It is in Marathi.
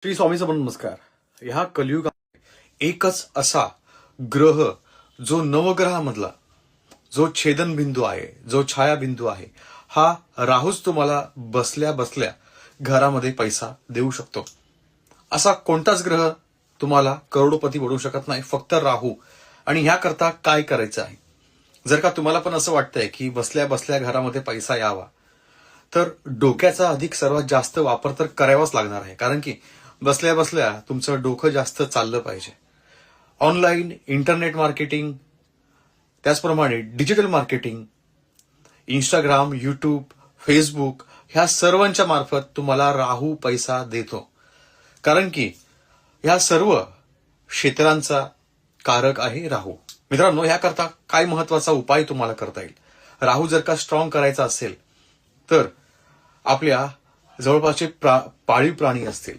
श्री स्वामी समर्थ. नमस्कार. ह्या कलियुगात एकच असा ग्रह जो नवग्रहामधला जो छेदनबिंदू आहे, जो छायाबिंदू आहे, हा राहूच तुम्हाला बसल्या बसल्या घरामध्ये पैसा देऊ शकतो. असा कोणताच ग्रह तुम्हाला करोडपती बनवू शकत नाही, फक्त राहू. आणि ह्याकरता काय करायचं आहे? जर का तुम्हाला पण असं वाटतंय की बसल्या बसल्या घरामध्ये पैसा यावा, तर डोक्याचा अधिक सर्वात जास्त वापर तर करावाच लागणार आहे. कारण की बसल्या बसल्या तुमचं डोकं जास्त चाललं पाहिजे. ऑनलाईन इंटरनेट मार्केटिंग, त्याचप्रमाणे digital marketing, Instagram, YouTube, Facebook ह्या सर्वांच्या मार्फत तुम्हाला राहू पैसा देतो. कारण की ह्या सर्व क्षेत्रांचा कारक आहे राहू. मित्रांनो, ह्याकरता काय महत्वाचा उपाय तुम्हाला करता येईल? राहू जर का स्ट्रॉंग करायचा असेल तर आपल्या जवळपासचे पाळीव प्राणी असतील,